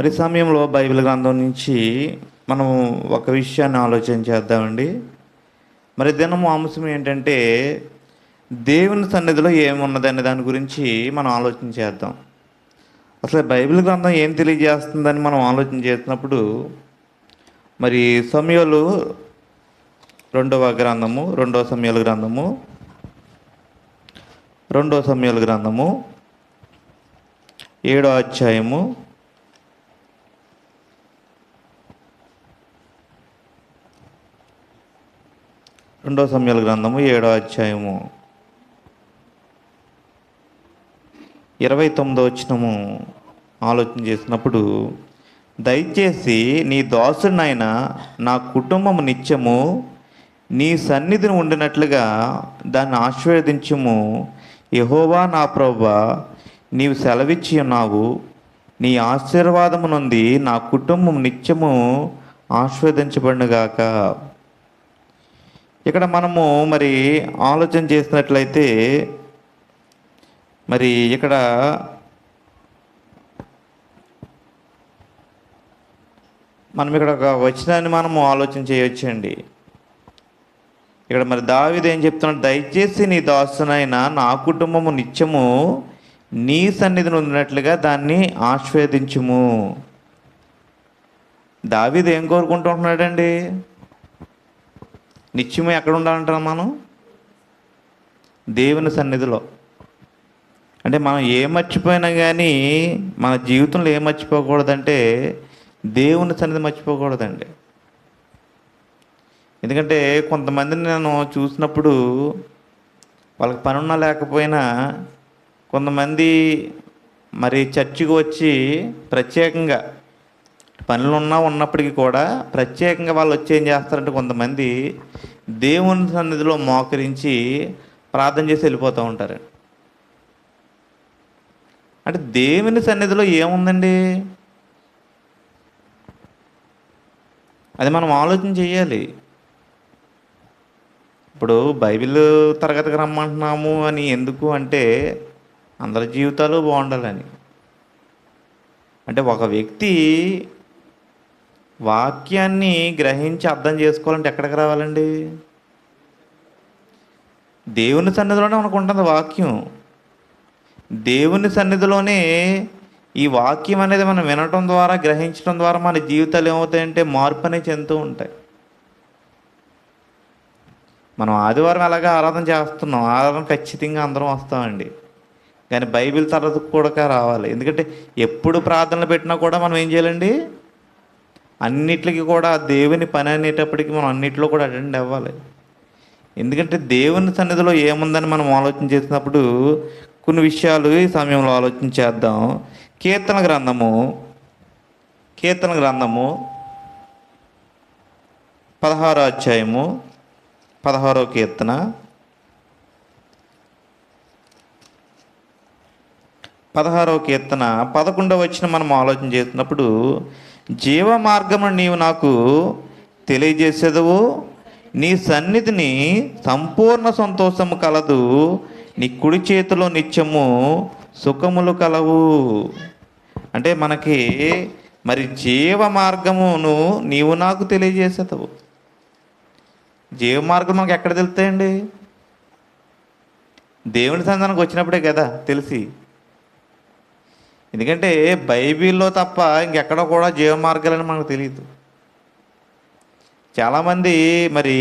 మరి ఈ సమయంలో బైబిల్ గ్రంథం నుంచి మనం ఒక విషయాన్ని ఆలోచన చేద్దామండి. మరి దినము అంశం ఏంటంటే దేవుని సన్నిధిలో ఏమున్నదనే దాని గురించి మనం ఆలోచన చేద్దాం. అసలు బైబిల్ గ్రంథం ఏం తెలియజేస్తుందని మనం ఆలోచన చేసినప్పుడు మరి సమూయేలు రెండవ సమూయేలు గ్రంథము 7వ అధ్యాయము 29వ వచనము ఆలోచన చేసినప్పుడు, దయచేసి నీ దాసుడినైన నా కుటుంబము నిత్యము నీ సన్నిధిని ఉండినట్లుగా దాన్ని ఆశీర్వదించుము. యెహోవా నా ప్రభువా, నీవు సెలవిచ్చి ఉన్నావు, నీ ఆశీర్వాదము నుండి నా కుటుంబం నిత్యము ఆశీర్వదించబడునుగాక. ఇక్కడ మనము మరి ఆలోచన చేసినట్లయితే మరి ఇక్కడ ఒక వచనాన్ని మనము ఆలోచన చేయొచ్చండి. ఇక్కడ మరి దావీదు ఏం చెప్తున్నాడు? దయచేసి నీ దాసునైన నా కుటుంబము నిత్యము నీ సన్నిధిని ఉండినట్లుగా దాన్ని ఆశీర్వదించుము. దావీదు ఏం కోరుకుంటున్నాడండి? నిత్యము ఎక్కడ ఉండాలంటాం మనం? దేవుని సన్నిధిలో. అంటే మనం ఏం మర్చిపోయినా కానీ మన జీవితంలో ఏం మర్చిపోకూడదంటే దేవుని సన్నిధి మర్చిపోకూడదండి. ఎందుకంటే కొంతమందిని నేను చూసినప్పుడు వాళ్ళకి పని ఉన్నా లేకపోయినా కొంతమంది మరి చర్చికి వచ్చి ప్రత్యేకంగా ఉన్నప్పటికీ కూడా ప్రత్యేకంగా వాళ్ళు వచ్చి ఏం చేస్తారంటే కొంతమంది దేవుని సన్నిధిలో మోకరించి ప్రార్థన చేసి వెళ్ళిపోతూ ఉంటారు. అంటే దేవుని సన్నిధిలో ఏముందండి? అది మనం ఆలోచన చేయాలి. ఇప్పుడు బైబిల్ తరగతికి రమ్మంటున్నాము అని ఎందుకు అంటే అందరి జీవితాలు బాగుండాలని. అంటే ఒక వ్యక్తి వాక్యాన్ని గ్రహించి అర్థం చేసుకోవాలంటే ఎక్కడికి రావాలండి? దేవుని సన్నిధిలోనే మనకు ఉంటుంది వాక్యం. దేవుని సన్నిధిలోనే ఈ వాక్యం అనేది మనం వినటం ద్వారా, గ్రహించడం ద్వారా మన జీవితాలు ఏమవుతాయంటే మార్పు అనేది చెందుతూ ఉంటాయి. మనం ఆదివారం ఎలాగా ఆరాధన చేస్తున్నాం, ఆరాధన ఖచ్చితంగా అందరం వస్తామండి. కానీ బైబిల్ తరగతికి కూడా రావాలి. ఎందుకంటే ఎప్పుడు ప్రార్థనలు పెట్టినా కూడా మనం ఏం చేయాలండి? అన్నిటికీ కూడా దేవుని పని అనేటప్పటికీ మనం అన్నిటిలో కూడా అటెండ్ అవ్వాలి. ఎందుకంటే దేవుని సన్నిధిలో ఏముందని మనం ఆలోచన చేసినప్పుడు కొన్ని విషయాలు ఈ సమయంలో ఆలోచన చేద్దాం. కీర్తన గ్రంథము 16వ అధ్యాయము 16వ కీర్తన 11వ వచనం మనం ఆలోచన చేసినప్పుడు, జీవ మార్గమును నీవు నాకు తెలియజేసేదవు, నీ సన్నిధిని సంపూర్ణ సంతోషము కలదు, నీ కుడి చేతిలో నిత్యము సుఖములు కలవు. అంటే మనకి మరి జీవ మార్గమును నీవు నాకు తెలియజేసేదవు. జీవ మార్గం మనకు ఎక్కడ తెలుస్తాయండి? దేవుని సన్నిధానికి వచ్చినప్పుడే కదా తెలిసి. ఎందుకంటే బైబిల్లో తప్ప ఇంకెక్కడ కూడా జీవ మార్గాలని మనకు తెలియదు. చాలామంది మరి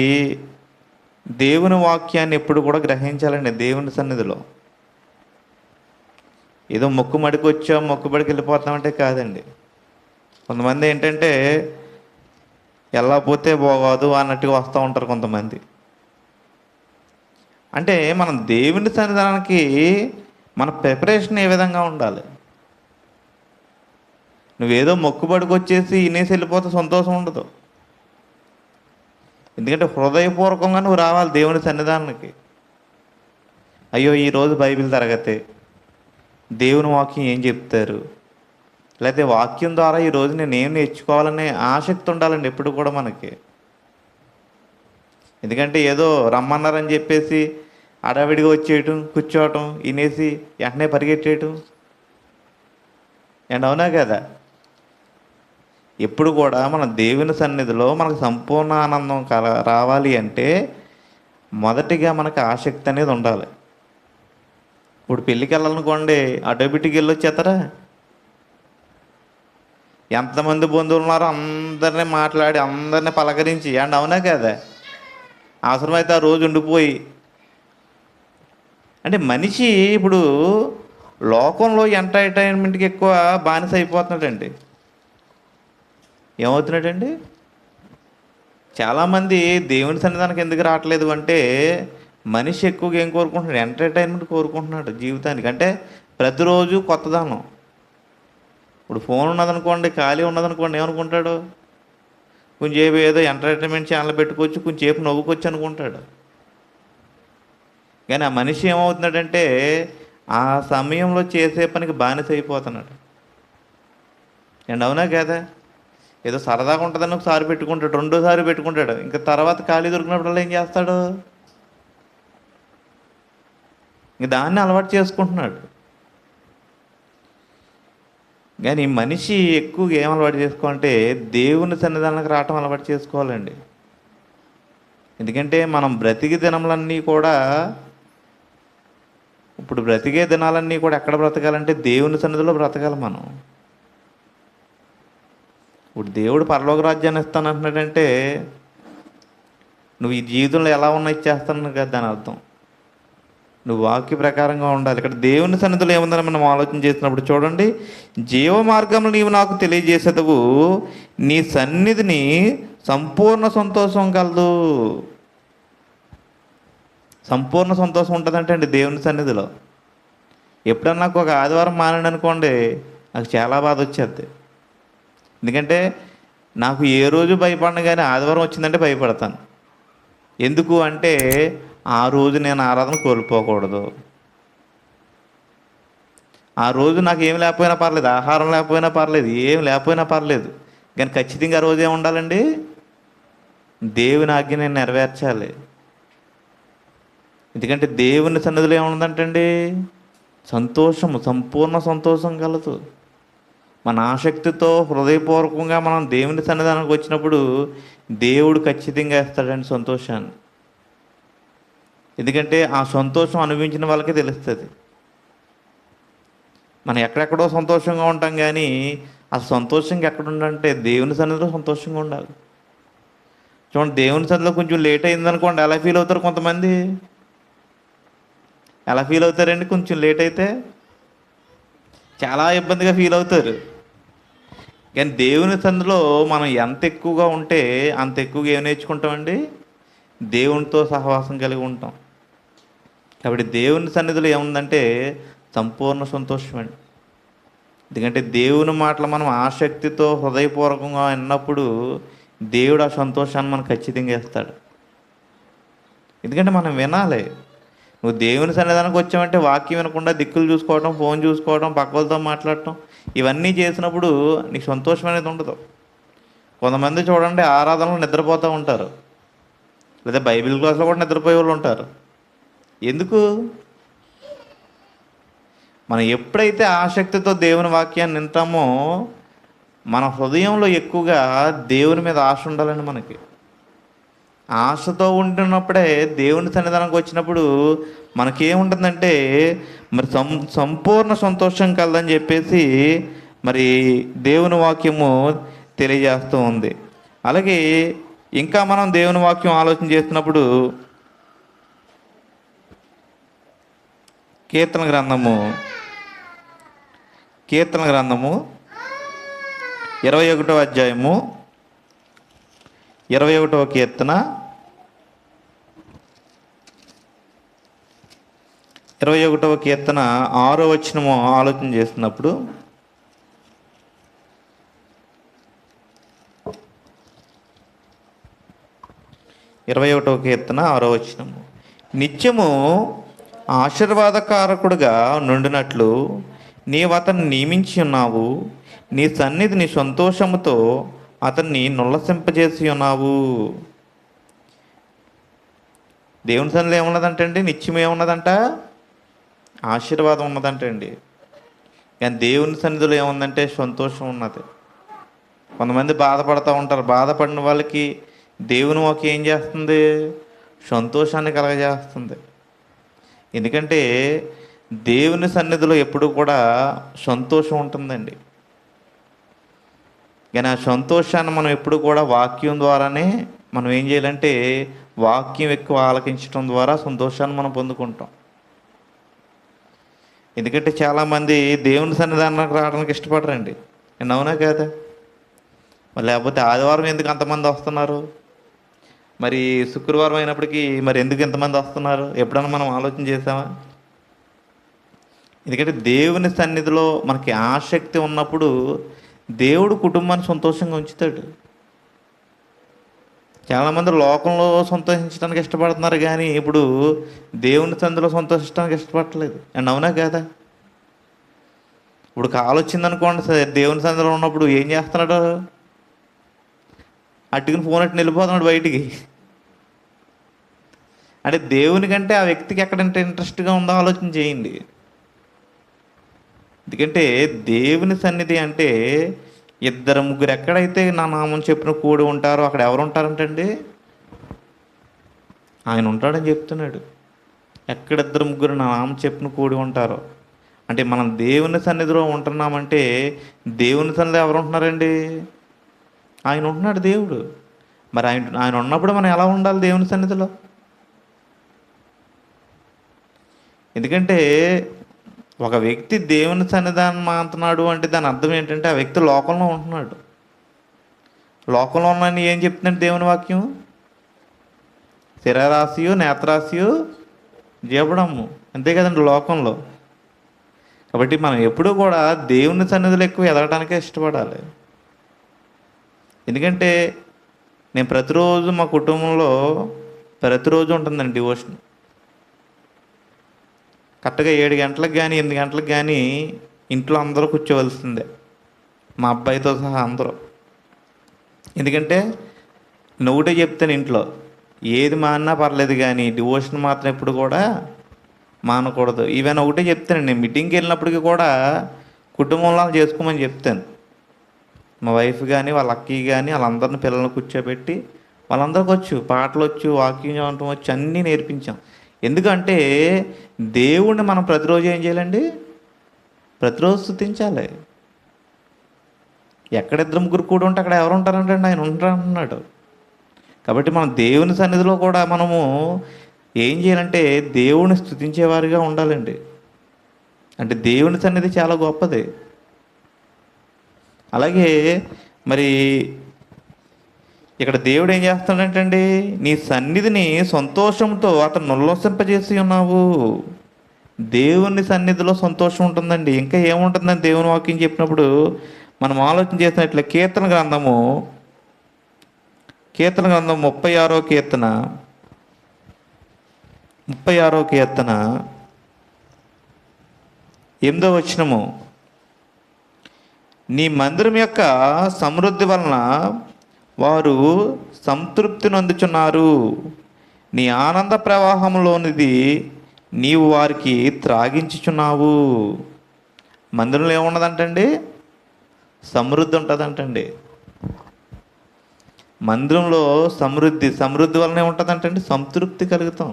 దేవుని వాక్యాన్ని ఎప్పుడు కూడా గ్రహించాలండి దేవుని సన్నిధిలో. ఏదో మొక్కుబడికి వచ్చాం, మొక్కుబడికి వెళ్ళిపోతామంటే కాదండి. కొంతమంది ఏంటంటే వెళ్ళకపోతే పోగదు అన్నట్టుగా వస్తూ ఉంటారు కొంతమంది. అంటే మనం దేవుని సన్నిధానానికి మన ప్రిపరేషన్ ఏ విధంగా ఉండాలి? నువ్వేదో మొక్కుబడికి వచ్చేసి ఇనేసి వెళ్ళిపోతే సంతోషం ఉండదు. ఎందుకంటే హృదయపూర్వకంగా నువ్వు రావాలి దేవుని సన్నిధానానికి. అయ్యో ఈరోజు బైబిల్ తరగతే, దేవుని వాక్యం ఏం చెప్తారు, లేకపోతే వాక్యం ద్వారా ఈరోజు నేను ఏం నేర్చుకోవాలనే ఆసక్తి ఉండాలండి ఎప్పుడు కూడా మనకి. ఎందుకంటే ఏదో రమ్మన్నారని చెప్పేసి అడవిడిగా వచ్చేయటం, కూర్చోవటం, వినేసి వెంటనే పరిగెట్టేయటం. అండ్ అవునా కదా? ఎప్పుడు కూడా మన దేవుని సన్నిధిలో మనకు సంపూర్ణ ఆనందం రావాలి అంటే మొదటిగా మనకు ఆసక్తి అనేది ఉండాలి. ఇప్పుడు పెళ్ళికి వెళ్ళాలనుకోండి, ఆటోమేటిక్గా వెళ్ళి వచ్చేస్తారా? ఎంతమంది బంధువులు ఉన్నారో అందరినీ మాట్లాడి అందరినీ పలకరించి అండ్ అవునా కదా, అవసరమైతే ఆ రోజు ఉండిపోయి. అంటే మనిషి ఇప్పుడు లోకంలో ఎంటర్టైన్మెంట్కి ఎక్కువ బానిస అయిపోతున్నాడండి. ఏమవుతున్నాడండి? చాలామంది దేవుని సన్నిధానికి ఎందుకు రావట్లేదు అంటే మనిషి ఎక్కువగా ఏం కోరుకుంటున్నాడు? ఎంటర్టైన్మెంట్ కోరుకుంటున్నాడు జీవితానికి. అంటే ప్రతిరోజు కొత్తదనం. ఇప్పుడు ఫోన్ ఉన్నదనుకోండి, ఖాళీ ఉన్నదనుకోండి, ఏమనుకుంటాడు? కొంచెంసేపు ఏదో ఎంటర్టైన్మెంట్ ఛానల్ పెట్టుకోవచ్చు, కొంచెంసేపు నవ్వుకోవచ్చు అనుకుంటాడు. కానీ ఆ మనిషి ఏమవుతున్నాడంటే ఆ సమయంలో చేసే పనికి బానిస అయిపోతున్నాడు. అండ్ అవునా కదా? ఏదో సరదాగా ఉంటుందని ఒకసారి పెట్టుకుంటాడు, రెండోసారి పెట్టుకుంటాడు, ఇంకా తర్వాత ఖాళీ దొరికినప్పుడల్లా ఏం చేస్తాడు? ఇంక దాన్ని అలవాటు చేసుకుంటున్నాడు. కానీ మనిషి ఎక్కువగా ఏం అలవాటు చేసుకోవాలంటే దేవుని సన్నిధానానికి రావటం అలవాటు చేసుకోవాలండి. ఎందుకంటే మనం బ్రతికి దినములన్నీ కూడా, ఇప్పుడు బ్రతికే దినాలన్నీ కూడా ఎక్కడ బ్రతకాలంటే దేవుని సన్నిధిలో బ్రతకాలి మనం. ఇప్పుడు దేవుడు పరలోక రాజ్యాన్ని ఇస్తానంటున్నాడంటే నువ్వు ఈ జీవితంలో ఎలా ఉన్నా ఇచ్చేస్తాను కదా దాని అర్థం. నువ్వు వాక్య ప్రకారంగా ఉండాలి. ఇక్కడ దేవుని సన్నిధిలో ఏముందని మనం ఆలోచన చేసినప్పుడు చూడండి, జీవ మార్గంలో నీవు నాకు తెలియజేసేదవు, నీ సన్నిధిని సంపూర్ణ సంతోషం కలదు. సంపూర్ణ సంతోషం ఉంటుందంటే అండి దేవుని సన్నిధిలో. ఎప్పుడన్నా నాకు ఒక ఆదివారం మానండి అనుకోండి, నాకు చాలా బాధ వచ్చేది. ఎందుకంటే నాకు ఏ రోజు భయపడను, కానీ ఆదివారం వచ్చిందంటే భయపడతాను. ఎందుకు అంటే ఆ రోజు నేను ఆరాధన కోల్పోకూడదు. ఆ రోజు నాకు ఏం లేకపోయినా పర్లేదు, ఆహారం లేకపోయినా పర్లేదు, ఏం లేకపోయినా పర్లేదు, కానీ ఖచ్చితంగా ఆ రోజు ఏమి ఉండాలండి? దేవుని ఆజ్ఞ నేను నెరవేర్చాలి. ఎందుకంటే దేవుని సన్నిధిలో ఏముందంటండి? సంతోషము, సంపూర్ణ సంతోషం కలదు. మన ఆసక్తితో హృదయపూర్వకంగా మనం దేవుని సన్నిధానానికి వచ్చినప్పుడు దేవుడు ఖచ్చితంగా ఇస్తాడండి సంతోషాన్ని. ఎందుకంటే ఆ సంతోషం అనుభవించిన వాళ్ళకే తెలుస్తుంది. మనం ఎక్కడెక్కడో సంతోషంగా ఉంటాం, కానీ ఆ సంతోషంగా ఎక్కడ ఉండాలంటే దేవుని సన్నిధిలో సంతోషంగా ఉండాలి. చూడండి, దేవుని సన్నిధిలో కొంచెం లేట్ అయిందనుకోండి, ఎలా ఫీల్ అవుతారు కొంతమంది? ఎలా ఫీల్ అవుతారండి? కొంచెం లేట్ అయితే చాలా ఇబ్బందిగా ఫీల్ అవుతారు. కానీ దేవుని సన్నిధిలో మనం ఎంత ఎక్కువగా ఉంటే అంత ఎక్కువగా ఏం నేర్చుకుంటామండి? దేవునితో సహవాసం కలిగి ఉంటాం. కాబట్టి దేవుని సన్నిధిలో ఏముందంటే సంపూర్ణ సంతోషం అండి. ఎందుకంటే దేవుని మాటలు మనం ఆసక్తితో హృదయపూర్వకంగా విన్నప్పుడు దేవుడు ఆ సంతోషాన్ని మనకు ఖచ్చితంగా ఇస్తాడు. ఎందుకంటే మనం వినాలి. నువ్వు దేవుని సన్నిధానానికి వచ్చావంటే వాక్యం వినకుండా దిక్కులు చూసుకోవడం, ఫోన్ చూసుకోవడం, పక్కలతో మాట్లాడటం, ఇవన్నీ చేసినప్పుడు నీకు సంతోషం అనేది ఉండదు. కొంతమంది చూడండి ఆరాధనలో నిద్రపోతూ ఉంటారు, లేదా బైబిల్ క్లాస్లో కూడా నిద్రపోయే వాళ్ళు ఉంటారు. ఎందుకు? మనం ఎప్పుడైతే ఆసక్తితో దేవుని వాక్యాన్ని వింటామో మన హృదయంలో ఎక్కువగా దేవుని మీద ఆశ ఉండాలండి. మనకి ఆశతో ఉంటున్నప్పుడే దేవుని సన్నిధానానికి వచ్చినప్పుడు మనకేముంటుందంటే మరి సంపూర్ణ సంతోషం కలదని చెప్పేసి మరి దేవుని వాక్యము తెలియజేస్తూ ఉంది. అలాగే ఇంకా మనం దేవుని వాక్యం ఆలోచన చేస్తున్నప్పుడు కీర్తన గ్రంథము 21వ అధ్యాయము 21వ కీర్తన 21వ కీర్తన 6వ వచనము ఆలోచన చేస్తున్నప్పుడు 21వ కీర్తన 6వ వచనము, నిత్యము ఆశీర్వాదకారకుడుగా నుండినట్లు నీవు అతన్ని నియమించి ఉన్నావు, నీ సన్నిధిని సంతోషముతో అతన్ని నుల్లసింపజేసి ఉన్నావు. దేవుని సన్నిధిలో ఏమున్నదంటండి? నిత్యం ఏమున్నదంట? ఆశీర్వాదం ఉన్నదంటండి. కానీ దేవుని సన్నిధిలో ఏముందంటే సంతోషం ఉన్నది. కొంతమంది బాధపడుతూ ఉంటారు. బాధపడిన వాళ్ళకి దేవుని వాక్యం ఏం చేస్తుంది? సంతోషాన్ని కలగజేస్తుంది. ఎందుకంటే దేవుని సన్నిధిలో ఎప్పుడు కూడా సంతోషం ఉంటుందండి. కానీ ఆ సంతోషాన్ని మనం ఎప్పుడు కూడా వాక్యం ద్వారానే మనం ఏం చేయాలంటే వాక్యం ఎక్కువ ఆలకించడం ద్వారా సంతోషాన్ని మనం పొందుకుంటాం. ఎందుకంటే చాలామంది దేవుని సన్నిధానానికి రావడానికి ఇష్టపడరండి. అవునా కదా? మరి లేకపోతే ఆదివారం ఎందుకు అంతమంది వస్తున్నారు? మరి శుక్రవారం అయినప్పటికీ మరి ఎందుకు ఇంతమంది వస్తున్నారు? ఎప్పుడన్నా మనం ఆలోచన చేసామా? ఎందుకంటే దేవుని సన్నిధిలో మనకి ఆసక్తి ఉన్నప్పుడు దేవుడు కుటుంబాన్ని సంతోషంగా ఉంచుతాడు. చాలామంది లోకంలో సంతోషించడానికి ఇష్టపడుతున్నారు, కానీ ఇప్పుడు దేవుని సన్నిధిలో సంతోషించడానికి ఇష్టపడట్లేదు. అండ్ అవునా కదా? ఇప్పుడు కాలు వచ్చిందనుకోండి సార్, దేవుని సన్నిధిలో ఉన్నప్పుడు ఏం చేస్తున్నాడు? అట్టుకుని ఫోన్ అట్టు వెళ్ళిపోతున్నాడు బయటికి. అంటే దేవుని కంటే ఆ వ్యక్తికి ఎక్కడంటే ఇంట్రెస్ట్గా ఉందో ఆలోచన చేయండి. ఎందుకంటే దేవుని సన్నిధి అంటే ఇద్దరు ముగ్గురు ఎక్కడైతే నా నామం చెప్పిన కూడి ఉంటారో అక్కడ ఎవరు ఉంటారంటండి? ఆయన ఉంటాడని చెప్తున్నాడు. ఎక్కడ ఇద్దరు ముగ్గురు నా నామం చెప్పిన కూడి ఉంటారో అంటే మనం దేవుని సన్నిధిలో ఉంటున్నామంటే దేవుని సన్నిధిలో ఎవరు ఉంటున్నారండి? ఆయన ఉంటున్నాడు, దేవుడు. మరి ఆయన ఆయన ఉన్నప్పుడు మనం ఎలా ఉండాలి దేవుని సన్నిధిలో? ఎందుకంటే ఒక వ్యక్తి దేవుని సన్నిధానం మాంటున్నాడు అంటే దాని అర్థం ఏంటంటే ఆ వ్యక్తి లోకంలో ఉంటున్నాడు. లోకంలో ఉన్నాయని ఏం చెప్తుందంటే దేవుని వాక్యం? శిరరాశియు నేత్రాశియు జీవడము, అంతే కదండి లోకంలో. కాబట్టి మనం ఎప్పుడూ కూడా దేవుని సన్నిధిలో ఎక్కువ ఎదగడానికే ఇష్టపడాలి. ఎందుకంటే నేను ప్రతిరోజు మా కుటుంబంలో ప్రతిరోజు ఉంటుందండి డివోషన్. కరెక్ట్గా 7 గంటలకు కానీ 8 గంటలకు కానీ ఇంట్లో అందరూ కూర్చోవలసిందే, మా అబ్బాయితో సహా అందరూ. ఎందుకంటే నేను ఒకటే చెప్తాను, ఇంట్లో ఏది మాన్నా పర్లేదు కానీ డివోషన్ మాత్రం ఎప్పుడు కూడా మానకూడదు. ఈవెన్ ఒకటే చెప్తానండి, నేను మీటింగ్కి వెళ్ళినప్పటికీ కూడా కుటుంబంలో చేసుకోమని చెప్తాను. మా వైఫ్ కానీ వాళ్ళ అక్కయ్య కానీ వాళ్ళందరిని పిల్లల్ని కూర్చోబెట్టి వాళ్ళందరికీ వచ్చు, పాటలు వచ్చు, వాకింగ్ చేయటం వచ్చు, అన్నీ నేర్పించాం. ఎందుకంటే దేవుణ్ణి మనం ప్రతిరోజు ఏం చేయాలండి? ప్రతిరోజు స్తుతించాలి. ఎక్కడ ఇద్దరు ముగ్గురు కూడా ఉంటే అక్కడ ఎవరు ఉంటారంటే ఆయన ఉంటారంటున్నాడు. కాబట్టి మనం దేవుని సన్నిధిలో కూడా మనము ఏం చేయాలంటే దేవుని స్తుతించేవారిగా ఉండాలండి. అంటే దేవుని సన్నిధి చాలా గొప్పది. అలాగే మరి ఇక్కడ దేవుడు ఏం చేస్తాడంటండి? నీ సన్నిధిని సంతోషంతో అతను ఉల్లాసింపజేసి ఉన్నావు. దేవుని సన్నిధిలో సంతోషం ఉంటుందండి. ఇంకా ఏముంటుందని దేవుని వాక్యం చెప్పినప్పుడు మనం ఆలోచన చేసినట్లే కీర్తన గ్రంథం 36వ కీర్తన 8వ వచనము, నీ మందిరం యొక్క సమృద్ధి వలన వారు సంతృప్తి నొందుచున్నారు. నీ ఆనంద ప్రవాహంలోనిది నీవు వారికి త్రాగించుచున్నావు. మందిరంలో ఏమున్నదంటండి? సమృద్ధి ఉంటుందంటండి. మందిరంలో సమృద్ధి వలన ఏముంటుందంటండి? సంతృప్తి కలుగుతాం.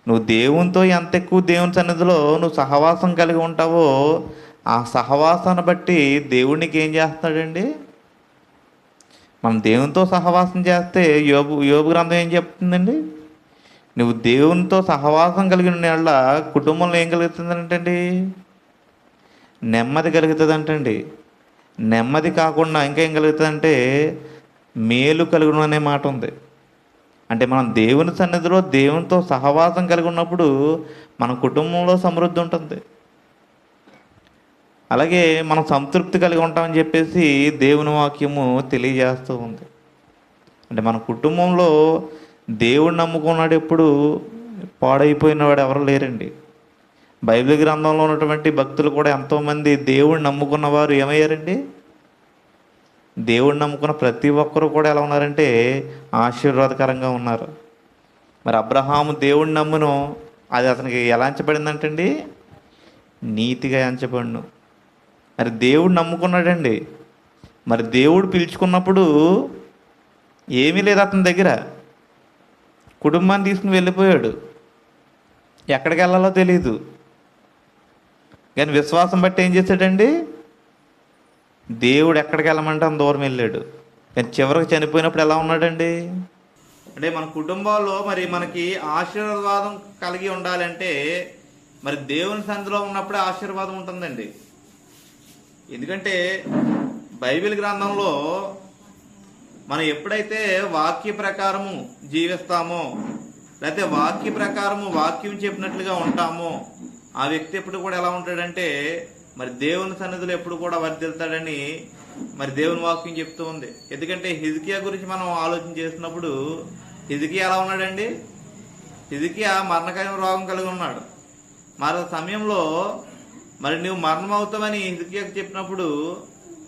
నువ్వు దేవునితో ఎంత ఎక్కువ దేవుని సన్నిధిలో నువ్వు సహవాసం కలిగి ఉంటావో ఆ సహవాసాన్ని బట్టి దేవునికి ఏం చేస్తాడండి? మనం దేవునితో సహవాసం చేస్తే యోబు గ్రంథం ఏం చెప్తుందండి? నువ్వు దేవునితో సహవాసం కలిగిన వాళ్ళ కుటుంబంలో ఏం కలుగుతుందంటండి? నెమ్మది కలుగుతుందంటండి. నెమ్మది కాకుండా ఇంకా ఏం కలుగుతుందంటే మేలు కలుగును అనే మాట ఉంది. అంటే మనం దేవుని సన్నిధిలో దేవునితో సహవాసం కలిగి ఉన్నప్పుడు మన కుటుంబంలో సమృద్ధి ఉంటుంది. అలాగే మనం సంతృప్తి కలిగి ఉంటామని చెప్పేసి దేవుని వాక్యము తెలియజేస్తూ ఉంది. అంటే మన కుటుంబంలో దేవుడు నమ్ముకున్నాడు ఎప్పుడు పాడైపోయిన వాడు ఎవరు లేరండి. బైబిల్ గ్రంథంలో ఉన్నటువంటి భక్తులు కూడా ఎంతోమంది దేవుడు నమ్ముకున్న వారు ఏమయ్యారండి? దేవుడు నమ్ముకున్న ప్రతి ఒక్కరు కూడా ఎలా ఉన్నారంటే ఆశీర్వాదకరంగా ఉన్నారు. మరి అబ్రహాము దేవుడు నమ్మును, అది అతనికి ఎలా ఎంచబడిందంటండి? నీతిగా ఎంచబడును. మరి దేవుడు నమ్ముకున్నాడండి, మరి దేవుడు పిలుచుకున్నప్పుడు ఏమీ లేదు అతని దగ్గర. కుటుంబాన్ని తీసుకుని వెళ్ళిపోయాడు. ఎక్కడికి వెళ్ళాలో తెలియదు. కానీ విశ్వాసం బట్టి ఏం చేశాడండి? దేవుడు ఎక్కడికి వెళ్ళమంటే అంత దూరం వెళ్ళాడు. కానీ చివరికి చనిపోయినప్పుడు ఎలా ఉన్నాడండి? అంటే మన కుటుంబాల్లో మరి మనకి ఆశీర్వాదం కలిగి ఉండాలంటే మరి దేవుని సన్నిధిలో ఉన్నప్పుడే ఆశీర్వాదం ఉంటుందండి. ఎందుకంటే బైబిల్ గ్రంథంలో మనం ఎప్పుడైతే వాక్య ప్రకారము జీవిస్తామో, లేకపోతే వాక్య ప్రకారము వాక్యం చెప్పినట్లుగా ఉంటామో, ఆ వ్యక్తి ఎప్పుడు కూడా ఎలా ఉంటాడంటే మరి దేవుని సన్నిధిలో ఎప్పుడు కూడా వర్ధిల్తాడని మరి దేవుని వాక్యం చెప్తూ ఉంది. ఎందుకంటే హిజ్కియా గురించి మనం ఆలోచన చేసినప్పుడు హిజ్కియా ఎలా ఉన్నాడండి? హిజ్కియా మరణకరమైన రోగం కలిగి ఉన్నాడు. మరి సమయంలో మరి నువ్వు మరణం అవుతావని హిజ్కియాకు చెప్పినప్పుడు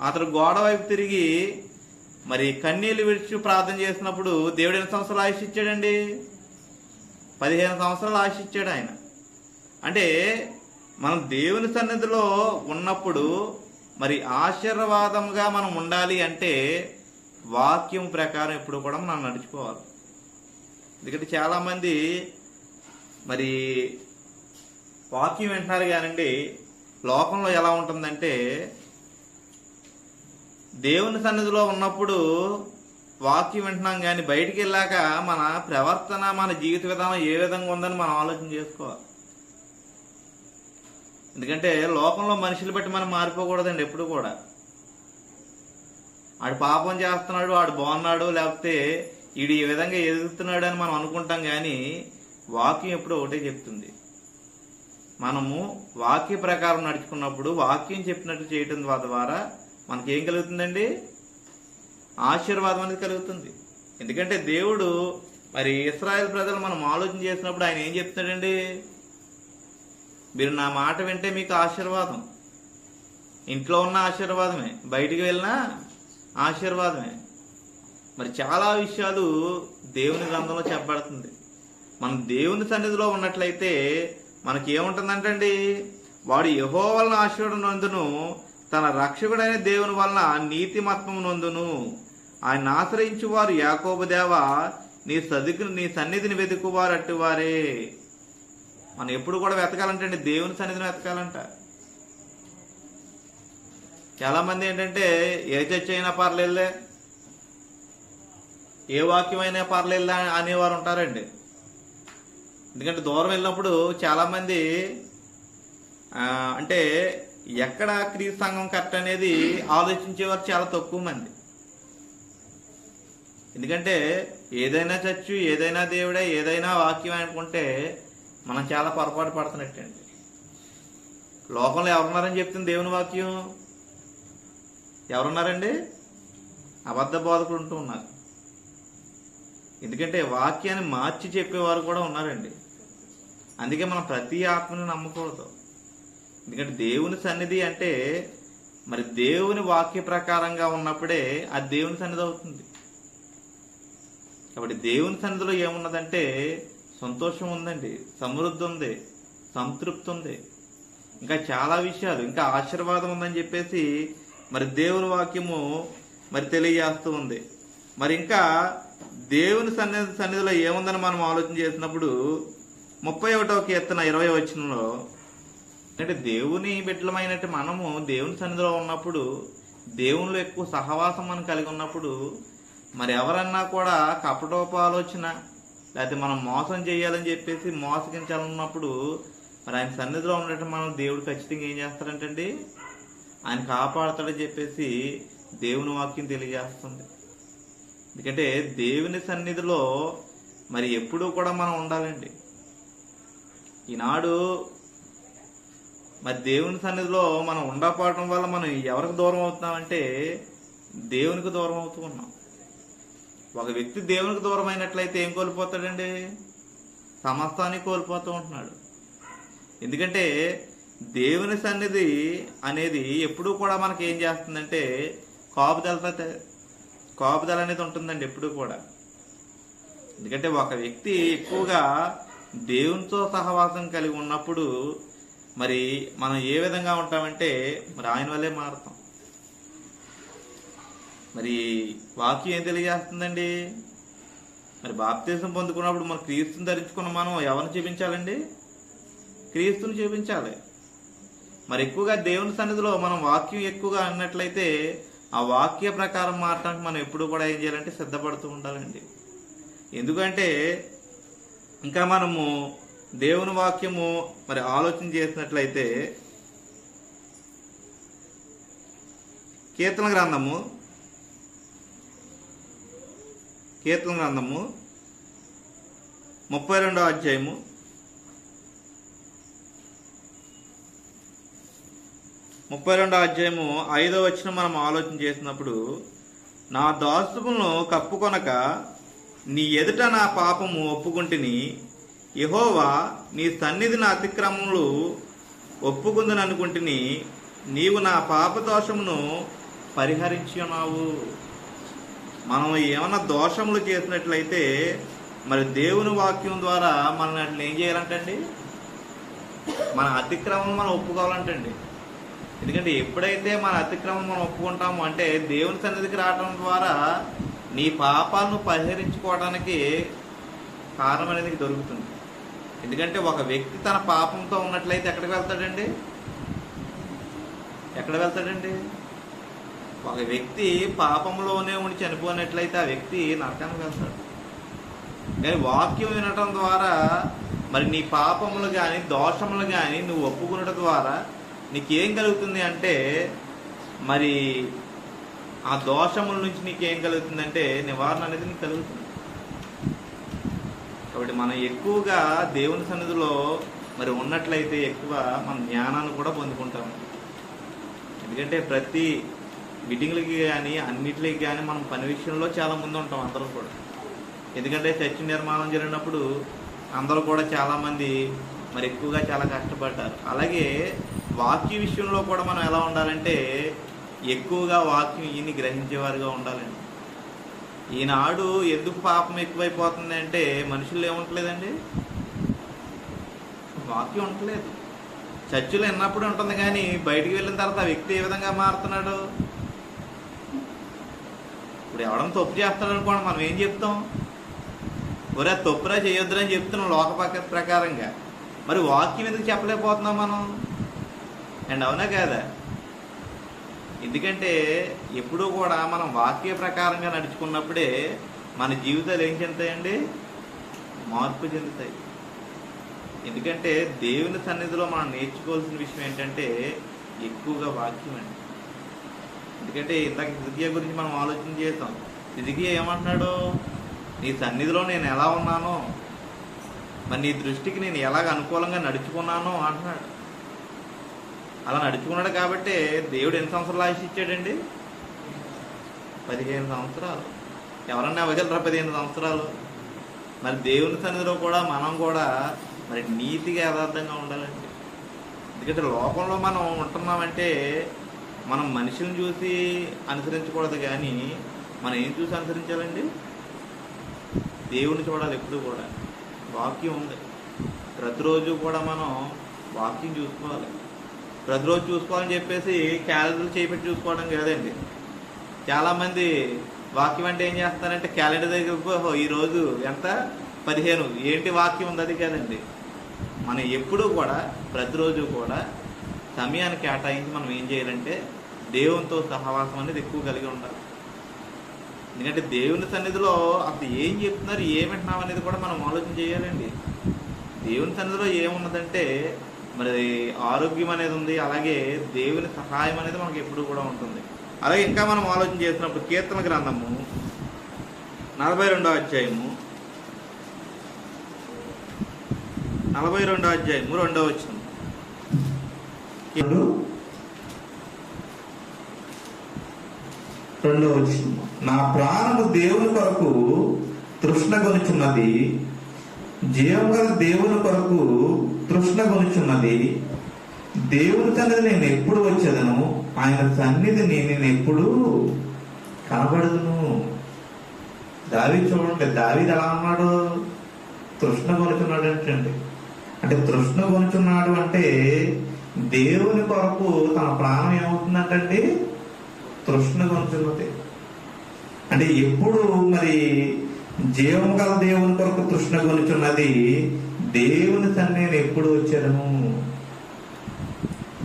అతడు గోడ వైపు తిరిగి మరి కన్నీళ్లు విడిచి ప్రార్థన చేసినప్పుడు దేవుడు ఎన్ని సంవత్సరాలు ఆయుష్ ఇచ్చాడండి? 15 సంవత్సరాలు ఆయుష్ ఇచ్చాడు ఆయన. అంటే మనం దేవుని సన్నిధిలో ఉన్నప్పుడు మరి ఆశీర్వాదంగా మనం ఉండాలి అంటే వాక్యం ప్రకారం ఎప్పుడు కూడా మనం నడుచుకోవాలి. ఎందుకంటే చాలామంది మరి వాక్యం వింటున్నారు కానండి, లోకంలో ఎలా ఉంటుందంటే దేవుని సన్నిధిలో ఉన్నప్పుడు వాక్యం వింటున్నాం కానీ బయటికి వెళ్ళాక మన ప్రవర్తన, మన జీవిత విధానం ఏ విధంగా ఉందని మనం ఆలోచన చేసుకోవాలి. ఎందుకంటే లోకంలో మనుషులు బట్టి మనం మారిపోకూడదండి ఎప్పుడు కూడా. ఆడు పాపం చేస్తున్నాడు, ఆడు బాగున్నాడు, లేకపోతే ఈడు ఈ విధంగా ఎదుగుతున్నాడు అని మనం అనుకుంటాం. కానీ వాక్యం ఎప్పుడు ఒకటే చెప్తుంది. మనము వాక్య ప్రకారం నడుచుకున్నప్పుడు వాక్యం చెప్పినట్టు చేయటం ద్వారా మనకేం కలుగుతుందండి? ఆశీర్వాదం అనేది కలుగుతుంది. ఎందుకంటే దేవుడు మరి ఇశ్రాయేల్ ప్రజలు మనం ఆలోచన చేసినప్పుడు ఆయన ఏం చెప్తున్నాడండి? మీరు నా మాట వింటే మీకు ఆశీర్వాదం. ఇంట్లో ఉన్న ఆశీర్వాదమే, బయటికి వెళ్ళినా ఆశీర్వాదమే. మరి చాలా విషయాలు దేవుని గ్రంథంలో చెప్పబడుతుంది. మనం దేవుని సన్నిధిలో ఉన్నట్లయితే మనకి ఏముంటుందంటండి? వాడు యెహోవా వలన ఆశీర్వాదం నొందును, తన రక్షకుడైన దేవుని వలన నీతిమత్వము నొందును. ఆయన ఆశ్రయించు వారు యాకోబు దేవా నీ సన్నిధిని వెతుకువారు అట్టువారే. మనం ఎప్పుడు కూడా వెతకాలంటే దేవుని సన్నిధిని వెతకాలంట. చాలా మంది ఏంటంటే ఏ చర్చ అయినా పర్లేదులే, ఏ వాక్యం అయినా పర్లేదు అనేవారు ఉంటారండి. ఎందుకంటే దూరం వెళ్ళినప్పుడు చాలా మంది అంటే ఎక్కడ క్రీస్తు సంఘం కరెక్ట్ అనేది ఆలోచించేవారు చాలా తక్కువ మంది. ఎందుకంటే ఏదైనా చర్చు, ఏదైనా దేవుడే, ఏదైనా వాక్యం అనుకుంటే మనం చాలా పొరపాటు పడుతున్నట్టండి. లోకంలో ఎవరున్నారని చెప్తుంది దేవుని వాక్యం? ఎవరున్నారండి? అబద్ధ బోధకులు ఉంటూ ఉన్నారు. ఎందుకంటే వాక్యాన్ని మార్చి చెప్పేవారు కూడా ఉన్నారండి. అందుకే మనం ప్రతి ఆత్మని నమ్మకూడదు. ఎందుకంటే దేవుని సన్నిధి అంటే మరి దేవుని వాక్య ప్రకారంగా ఉన్నప్పుడే అది దేవుని సన్నిధి అవుతుంది. కాబట్టి దేవుని సన్నిధిలో ఏమున్నదంటే సంతోషం ఉందండి, సమృద్ధి ఉంది, సంతృప్తి ఉంది, ఇంకా చాలా విషయాలు, ఇంకా ఆశీర్వాదం ఉందని చెప్పేసి మరి దేవుని వాక్యము మరి తెలియజేస్తూ ఉంది. మరి ఇంకా దేవుని సన్నిధిలో ఏముందని మనం ఆలోచన చేసినప్పుడు 31వ కీర్తన 20వ వచనంలో, అంటే దేవుని బిడ్డలమైనట్టు మనము దేవుని సన్నిధిలో ఉన్నప్పుడు, దేవునిలో ఎక్కువ సహవాసం మనం కలిగి ఉన్నప్పుడు మరి ఎవరన్నా కూడా కపటోప ఆలోచన లేకపోతే మనం మోసం చేయాలని చెప్పేసి మోసగించాలన్నప్పుడు మరి ఆయన సన్నిధిలో ఉన్నట్టు మనం దేవుడు ఖచ్చితంగా ఏం చేస్తారంటండి? ఆయన కాపాడతాడని చెప్పేసి దేవుని వాక్యం తెలియజేస్తుంది. ఎందుకంటే దేవుని సన్నిధిలో మరి ఎప్పుడూ కూడా మనం ఉండాలండి. ఈనాడు మరి దేవుని సన్నిధిలో మనం ఉండకపోవడం వల్ల మనం ఎవరికి దూరం అవుతున్నామంటే దేవునికి దూరం అవుతూ ఉన్నాం. ఒక వ్యక్తి దేవునికి దూరం అయినట్లయితే ఏం కోల్పోతాడండి? సమస్తాన్ని కోల్పోతూ ఉంటున్నాడు. ఎందుకంటే దేవుని సన్నిధి అనేది ఎప్పుడూ కూడా మనకి ఏం చేస్తుందంటే కాపుదల అనేది ఉంటుందండి ఎప్పుడూ కూడా. ఎందుకంటే ఒక వ్యక్తి ఎక్కువగా దేవునితో సహవాసం కలిగి ఉన్నప్పుడు మరి మనం ఏ విధంగా ఉంటామంటే మరి ఆయన వల్లే మారుతాం. మరి వాక్యం ఏం తెలియజేస్తుందండి? మరి బాప్తిసం పొందుకున్నప్పుడు మనం క్రీస్తుని ధరించుకున్న మనం ఎవరిని చూపించాలండి? క్రీస్తుని చూపించాలి. మరి ఎక్కువగా దేవుని సన్నిధిలో మనం వాక్యం ఎక్కువగా అన్నట్లయితే ఆ వాక్య ప్రకారం మారటానికి మనం ఎప్పుడు కూడా ఏం చేయాలంటే సిద్ధపడుతూ ఉండాలండి. ఎందుకంటే ఇంకా మనము దేవుని వాక్యము మరి ఆలోచన చేసినట్లయితే కీర్తన గ్రంథము 32వ అధ్యాయము 5వ వచనం మనం ఆలోచన చేసినప్పుడు, నా దాసులను కప్పుకొనక నీ ఎదుట నా పాపము ఒప్పుకుంటుని, యెహోవా నీ సన్నిధి నా అతిక్రమములు ఒప్పుకుందని అనుకుంటుని, నీవు నా పాప దోషమును పరిహరించి ఉన్నావు. మనం ఏమన్నా దోషములు చేసినట్లయితే మరి దేవుని వాక్యం ద్వారా మనం అట్లా ఏం చేయాలంటండి? మన అతిక్రమం మనం ఒప్పుకోవాలంటండి. ఎందుకంటే ఎప్పుడైతే మన అతిక్రమం మనం ఒప్పుకుంటామో అంటే దేవుని సన్నిధికి రావడం ద్వారా నీ పాపాలను పరిహరించుకోవడానికి కారణం అనేది దొరుకుతుంది. ఎందుకంటే ఒక వ్యక్తి తన పాపంతో ఉన్నట్లయితే ఎక్కడికి వెళ్తాడండి? ఒక వ్యక్తి పాపంలోనే ఉండి చనిపోయినట్లయితే ఆ వ్యక్తి నరకానికి వెళ్తాడు. కానీ వాక్యం వినటం ద్వారా మరి నీ పాపములు కానీ దోషములు కానీ నువ్వు ఒప్పుకునడం ద్వారా నీకేం కలుగుతుంది అంటే మరి ఆ దోషముల నుంచి నీకేం కలుగుతుందంటే నివారణ అనేది నీకు కలుగుతుంది. కాబట్టి మనం ఎక్కువగా దేవుని సన్నిధిలో మరి ఉన్నట్లయితే ఎక్కువ మన జ్ఞానాన్ని కూడా పొందుకుంటాము. ఎందుకంటే ప్రతి మీటింగ్లకి కానీ అన్నిటికి కానీ మనం పని విషయంలో చాలా ముందు ఉంటాం అందరం కూడా. ఎందుకంటే చర్చి నిర్మాణం జరిగినప్పుడు అందరూ కూడా చాలామంది మరి ఎక్కువగా చాలా కష్టపడ్డారు. అలాగే వాక్య విషయంలో కూడా మనం ఎలా ఉండాలంటే ఎక్కువగా వాక్యం ఈయన్ని గ్రహించేవారుగా ఉండాలండి. ఈనాడు ఎందుకు పాపం ఎక్కువైపోతుంది అంటే మనుషులు ఏముంటలేదండి, వాక్యం ఉండలేదు. చర్చిలో విన్నప్పుడు ఉంటుంది కానీ బయటికి వెళ్ళిన తర్వాత ఆ వ్యక్తి ఏ విధంగా మారుతున్నాడు? ఇప్పుడు ఎవడన్నా తప్పు చేస్తాడు అనుకోండి, మనం ఏం చెప్తాం? ఒరే తప్పురా చేయొద్దురని చెప్తున్నాం లోక ప్రకారంగా. మరి వాక్యం ఎందుకు చెప్పలేకపోతున్నాం మనం? అండ్ అవునా కాదా? ఎందుకంటే ఎప్పుడూ కూడా మనం వాక్య ప్రకారంగా నడుచుకున్నప్పుడే మన జీవితాలు ఏం చెందుతాయండి? మార్పు చెందుతాయి. ఎందుకంటే దేవుని సన్నిధిలో మనం నేర్చుకోవాల్సిన విషయం ఏంటంటే ఎక్కువగా వాక్యం అండి. ఎందుకంటే ఇందాక హిజ్కియా గురించి మనం ఆలోచన చేస్తాం. హిజ్కియా ఏమంటున్నాడు? నీ సన్నిధిలో నేను ఎలా ఉన్నానో మరి నీ దృష్టికి నేను ఎలాగ అనుకూలంగా నడుచుకున్నానో అంటున్నాడు. అలా నడుచుకున్నాడు కాబట్టి దేవుడు ఎన్ని సంవత్సరాలు ఆయుష్ ఇచ్చాడండి? 15 సంవత్సరాలు. ఎవరన్నా ఇవ్వగలరా 15 సంవత్సరాలు? మరి దేవుని సన్నిధిలో కూడా మనం కూడా మరి నీతిగా యథార్థంగా ఉండాలండి. ఎందుకంటే లోకంలో మనం ఉంటున్నామంటే మనం మనుషులను చూసి అనుసరించకూడదు, కానీ మనం ఏం చూసి అనుసరించాలండి? దేవుని చూడాలి. ఎప్పుడు కూడా వాక్యం ఉంది. ప్రతిరోజు కూడా మనం వాక్యం చూసుకోవాలి. ప్రతిరోజు చూసుకోవాలని చెప్పేసి క్యాలెండర్ చేపెట్టి చూసుకోవడం కాదండి. చాలామంది వాక్యం అంటే ఏం చేస్తారంటే క్యాలెండర్ దగ్గర ఈరోజు ఎంత 15 ఏంటి వాక్యం ఉంది, అది కాదండి. మనం ఎప్పుడూ కూడా ప్రతిరోజు కూడా సమయాన్ని కేటాయించి మనం ఏం చేయాలంటే దేవునితో సహవాసం అనేది ఎక్కువ కలిగి ఉండాలి. ఎందుకంటే దేవుని సన్నిధిలో అసలు ఏం చెప్తున్నారు, ఏమంటున్నాం అనేది కూడా మనం ఆలోచన చేయాలండి. దేవుని సన్నిధిలో ఏమున్నదంటే మరి ఆరోగ్యం అనేది ఉంది, అలాగే దేవుని సహాయం అనేది మనకు ఎప్పుడు కూడా ఉంటుంది. అలాగే ఇంకా మనం ఆలోచన చేసినప్పుడు కీర్తన గ్రంథము 42వ అధ్యాయము 2వ వచనం. నా ప్రాణము దేవుని కొరకు తృష్ణ కొనుచున్నది, జీవం గల దేవుని కొరకు తృష్ణ కొనుచున్నది. దేవుని సన్నిధి నేను ఎప్పుడు వచ్చేదను, ఆయన సన్నిధిని నేను ఎప్పుడు కనబడదును. దావీదు చూడండి, దావీదు ఎలా ఉన్నాడు? తృష్ణ కొనుచున్నాడు అంటే తృష్ణ కొనుచున్నాడు అంటే దేవుని కొరకు తన ప్రాణం ఏమవుతుందంటండి? తృష్ణ కొనుచున్నది. అంటే ఎప్పుడు మరి జీవము గల దేవుని కొరకు తృష్ణ కొనుచున్నది దేవుని సన్నిధిని ఎప్పుడు వచ్చాను.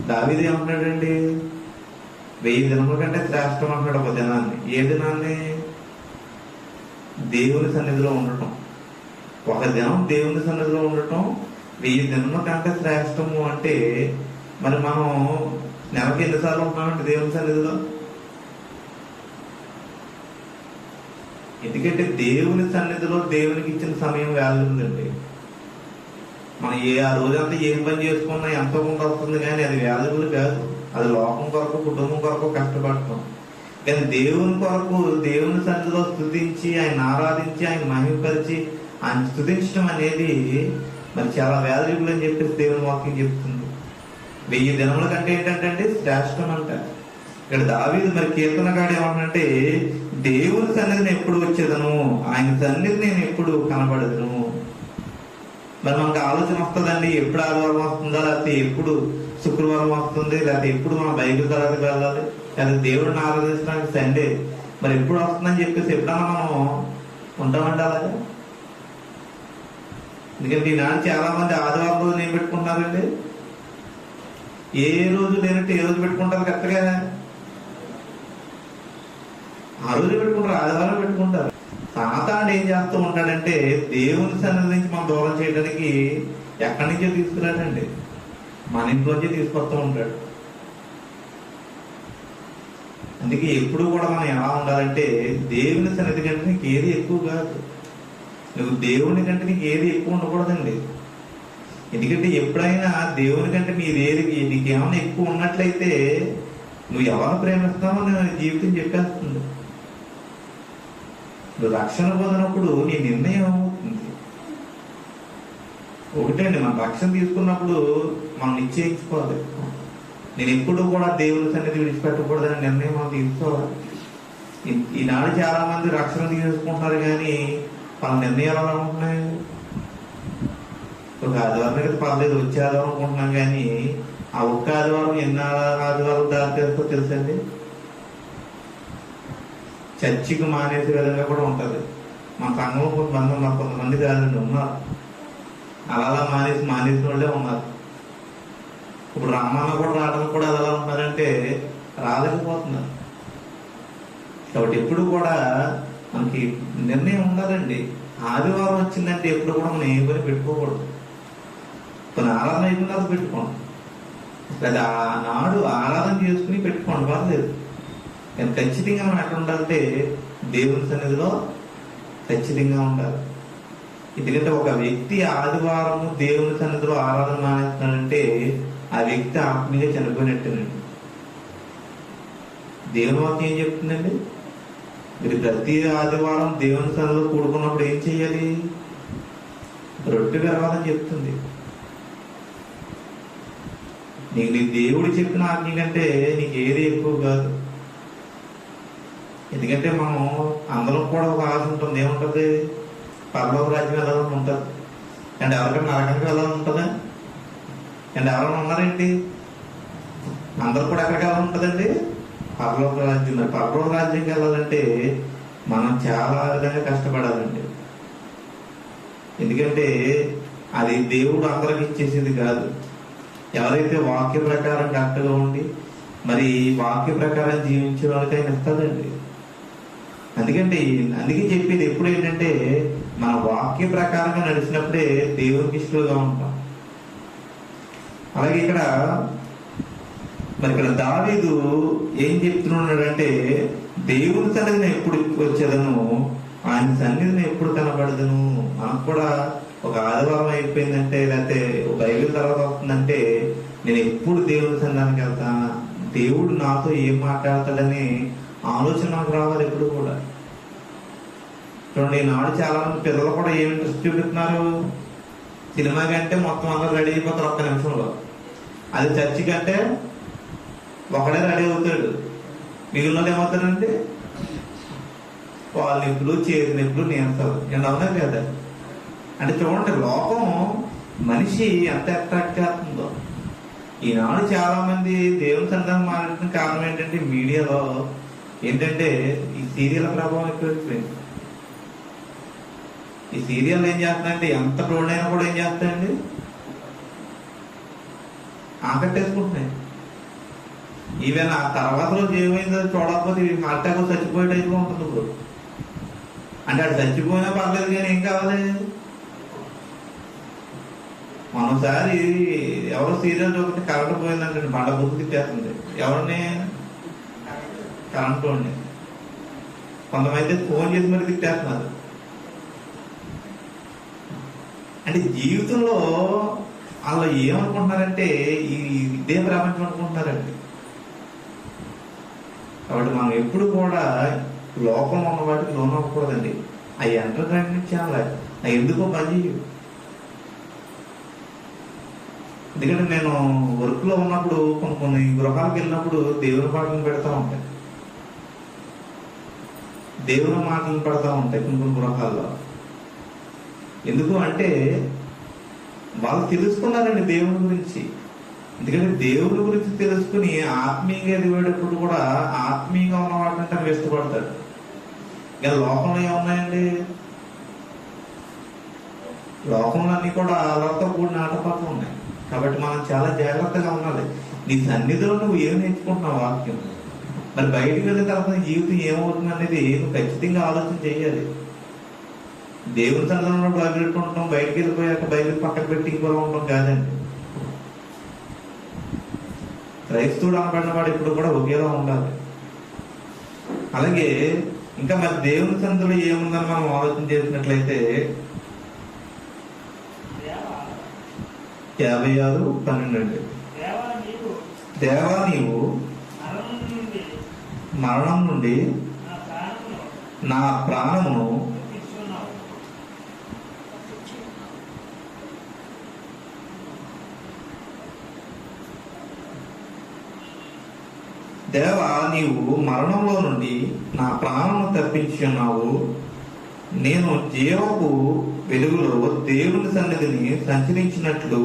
దావీదు ఏమంటున్నాడండి? 1000 దినముల కంటే శ్రేష్టం అంటున్నాడు ఒక దినాన్ని. ఏ దినాన్ని? దేవుని సన్నిధిలో ఉండటం. ఒక దినం దేవుని సన్నిధిలో ఉండటం 1000 దినముల కంటే శ్రేష్టము. అంటే మరి మనం నెలకి ఎన్నిసార్లు ఉంటున్నామంటే దేవుని సన్నిధిలో? ఎందుకంటే దేవుని సన్నిధిలో దేవునికి ఇచ్చిన సమయం వాల్యూ ఉందండి. మనం ఆ రోజంతా ఏం పని చేసుకున్నా ఎంతో కొంత వస్తుంది, కానీ అది వాల్యుబుల్ కాదు. అది లోకం కొరకు, కుటుంబం కొరకు కష్టపడతాం. కానీ దేవుని కొరకు దేవుని సన్నిధిలో స్తుతించి, ఆయన ఆరాధించి, ఆయన మహిమపరిచి, ఆయన స్తుతించడం అనేది మరి చాలా వాల్యుబుల్ అని చెప్పేసి దేవుని వాక్యం చెప్తుంది. 1000 దినముల కంటే ఏంటంటే శ్రేష్టం అంట. ఇక్కడ దావీదు మరి కీర్తనగాడు ఏమంటే, దేవుని సన్నిధిని ఎప్పుడు వచ్చేదను, ఆయన సన్నిధి నేను ఎప్పుడు కనబడదును. మరి మనకు ఆలోచన వస్తుందండి, ఎప్పుడు ఆదివారం వస్తుందా, లేకపోతే ఎప్పుడు శుక్రవారం వస్తుంది, లేకపోతే ఎప్పుడు మన బైబిల్ తరగతికి వెళ్ళాలి, లేకపోతే దేవుడిని ఆరాధించడానికి సండే మరి ఎప్పుడు వస్తుందని చెప్పేసి ఎప్పుడన్నా మనం ఉంటామండి అలాగే. ఎందుకంటే ఈనాడు చాలా మంది ఆదివారం రోజు ఏం పెట్టుకుంటున్నారండి? ఏ రోజు లేనట్టు ఏ రోజు పెట్టుకుంటారు? కరెక్ట్గా ఆ రోజు పెట్టుకుంటారు, ఆదివారం పెట్టుకుంటారు. సాతానుడు ఏం చేస్తూ ఉంటాడంటే, దేవుని సన్నిధి నుంచి మనం దూరం చేయడానికి ఎక్కడి నుంచో తీసుకురాడండి, మన ఇంట్లోంచే తీసుకొస్తూ ఉంటాడు. అందుకే ఎప్పుడు కూడా మనం ఎలా ఉండాలంటే, దేవుని సన్నిధి కంటే నీకు ఏది ఎక్కువ కాదు, నువ్వు దేవుని కంటే నీకు ఏది ఎక్కువ ఉండకూడదండి. ఎందుకంటే ఎప్పుడైనా దేవుని కంటే నీకేమైనా ఎక్కువ ఉన్నట్లయితే నువ్వు ఎవరిని ప్రేమిస్తావో నీ జీవితం చెప్పేస్తుంది. నువ్వు రక్షణ పొందినప్పుడు నీ నిర్ణయం అవుతుంది. ఒకటండి, మన రక్షణ తీసుకున్నప్పుడు మనం నిశ్చయించుకోవాలి, నేను ఎప్పుడు కూడా దేవుని సన్నిధి విడిచిపెట్టకూడదని నిర్ణయం మనం తీసుకోవాలి. ఈనాడు చాలా మంది రక్షణ తీసుకుంటున్నారు, కానీ వాళ్ళ నిర్ణయాలు ఎలా ఉంటున్నాయి? ఒక ఆదివారం అయితే పర్లేదు, వచ్చే ఆదివారం అనుకుంటున్నాం, కానీ ఆ ఒక్క ఆదివారం ఎన్ని ఆదివారం దారి చేస్తో తెలుసండి. చర్చికి మానేసే విధంగా కూడా ఉంటుంది. మా సంఘంలో కొంతమంది కాదండి ఉన్నారు, అలా మానేసిన వాళ్ళే ఉన్నారు. ఇప్పుడు రమ్మన్న కూడా రావడం కూడా అలా ఉన్నారంటే రాలేకపోతున్నారు. కాబట్టి ఎప్పుడు కూడా మనకి నిర్ణయం ఉండాలండి. ఆదివారం వచ్చిందంటే ఎప్పుడు కూడా మనం ఏ పని పెట్టుకోకూడదు. కొన్ని ఆరాధన అయిపోయినా అది పెట్టుకోండి, లేదా ఆనాడు ఆరాధన చేసుకుని పెట్టుకోండి, పర్లేదు. కానీ ఖచ్చితంగా మనం ఎక్కడ ఉండాలంటే దేవుని సన్నిధిలో ఖచ్చితంగా ఉండాలి. ఎందుకంటే ఒక వ్యక్తి ఆదివారము దేవుని సన్నిధిలో ఆరాధన మానేస్తున్నాడంటే ఆ వ్యక్తి ఆత్మీయంగా చనిపోయినట్టేనండి. దేవుని వాక్యం ఏం చెప్తుందండి? మీరు ప్రతి ఆదివారం దేవుని సన్నిధిలో కూడుకున్నప్పుడు ఏం చెయ్యాలి? రొట్టె విరవాలని చెప్తుంది. నీ దేవుడు చెప్పిన ఆజ్ఞ కంటే నీకు ఏది ఎక్కువ కాదు. ఎందుకంటే మనం అందరం కూడా ఒక ఆశ ఉంటుంది. ఏముంటుంది? పరలోక రాజ్యం వెళ్ళాలని ఉంటుంది. అండ్ ఎవరికైనా నరకానికి వెళ్ళాలని ఉంటుందా? అండ్ ఎవరైనా ఉన్నారేంటి? అందరూ కూడా ఎక్కడికి వెళ్ళాలని ఉంటుందండి? పరలోక రాజ్యం. మరి పరలోక రాజ్యంకి వెళ్ళాలంటే మనం చాలా విధంగా కష్టపడాలండి. ఎందుకంటే అది దేవుడు అందరికి ఇచ్చేసింది కాదు. ఎవరైతే వాక్య ప్రకారం కరెక్ట్గా ఉండి మరి వాక్య ప్రకారం జీవించే వాళ్ళకైనా ఇస్తుందండి. అందుకే చెప్పేది ఎప్పుడు ఏంటంటే, మన వాక్య ప్రకారంగా నడిచినప్పుడే దేవునికి ఇష్టంగా ఉంటాం. అలాగే ఇక్కడ దావీదు ఏం చెప్తున్నాడంటే, దేవుని సన్నిధిని ఎప్పుడు వచ్చేదను, ఆయన సన్నిధిని ఎప్పుడు కనబడదును. మనకు కూడా ఒక ఆదివారం అయిపోయిందంటే, లేకపోతే బైబిల్ తర్వాత వస్తుందంటే, నేను ఎప్పుడు దేవుని సన్నిధానికి వెళ్తాను, దేవుడు నాతో ఏం మాట్లాడతాడని ఆలోచన నాకు రావాలి ఎప్పుడు కూడా. చూడండి, ఈనాడు చాలా మంది పిల్లలు కూడా ఏం ఇంట్రెస్ట్ చూపిస్తున్నారు? సినిమా కంటే మొత్తం అందరూ రెడీ అయిపోతారు ఒక్క నిమిషంలో. అది చర్చి కంటే ఒకడే రెడీ అవుతాడు, మిగిలిన ఏమవుతారంటే వాళ్ళ నిప్పులు, చేతి నిప్పులు, నీరసాలు. నేను అవునా కదా? అంటే చూడండి, లోకం మనిషి ఎంత అట్రాక్ట్ చేస్తుందో. ఈనాడు చాలా మంది దేవుని సన్నిధానం మాట్లాడిన కారణం ఏంటంటే, మీడియాలో ఏంటంటే ఈ సీరియల్ ప్రభావం ఎక్కువైపోయింది. ఈ సీరియల్ ఏం చేస్తాయంటే ఎంత రోడ్డైనా కూడా ఏం చేస్తాయండి, ఆకట్టేసుకుంటున్నాయి. ఈవెన్ ఆ తర్వాత రోజు ఏమైందో చూడకపోతే హార్ట్ అటాక్ చచ్చిపోయే టైప్లో ఉంటుంది ఇప్పుడు. అంటే అది చచ్చిపోయినా పర్లేదు కానీ ఏం కావాలి. మనోసారి ఎవరో సీరియల్ చూస్తే కరెంట్ పోయిందంటే బండ బుద్ధి తిట్టేస్తుంది. ఎవరిని? కరెంట్ ఉండి. కొంతమంది ఫోన్ చేసి మరి తిట్టేస్తున్నారు. అంటే జీవితంలో వాళ్ళు ఏమనుకుంటున్నారంటే ఇదే ప్రపంచం అనుకుంటున్నారండి. కాబట్టి మనం ఎప్పుడు కూడా లోకంలో ఉన్న వాటికి లోన్ అవ్వకూడదండి. అవి ఎంటర్టైన్మెంట్ చేయాలి, అవి ఎందుకో పని చేయవు. ఎందుకంటే నేను వర్క్లో ఉన్నప్పుడు కొన్ని గృహాలకు వెళ్ళినప్పుడు దేవుని పాటలను పెడతా ఉంటాయి, దేవుని మాటలను పెడతా ఉంటాయి కొన్ని గృహాల్లో. ఎందుకు అంటే వాళ్ళు తెలుసుకున్నారండి దేవుని గురించి. ఎందుకంటే దేవుని గురించి తెలుసుకుని ఆత్మీయంగా ఎదిగేటప్పుడు కూడా ఆత్మీయంగా ఉన్న వాటిని తను ఇష్టపడతాడు. ఇక లోకంలో ఏమున్నాయండి, లోకంలో అన్ని కూడా అలతో కూడిన ఆటపాటలు ఉన్నాయి. కాబట్టి మనం చాలా జాగ్రత్తగా ఉండాలి. నీ సన్నిధిలో నువ్వు ఏం నేర్చుకుంటున్నావు వాక్యం, మరి బయటికి వెళ్ళిన తర్వాత నీ జీవితం ఏమవుతుంది అనేది నువ్వు ఖచ్చితంగా ఆలోచన చేయాలి. దేవుని సన్నిధిలో బైబిల్ పెట్టుకుంటాం, బయటికి వెళ్ళిపోయాక బైబిల్ పక్కన పెట్టి ఇంకోలా ఉంటాం కాదండి. క్రైస్తవుడు అనబడిన వాడు ఇప్పుడు కూడా ఒకేలా ఉండాలి. అలాగే ఇంకా మరి దేవుని సన్నిధిలో ఏముందని మనం ఆలోచన చేసినట్లయితే 56:12 అండి. దేవా నీవు మరణం నుండి నా ప్రాణమును దేవా నీవు మరణంలో నుండి నా ప్రాణమును తప్పించి ఉన్నావు. నేను జీవపు వెలుగులో దేవుని సన్నిధిని సంచరించినట్లు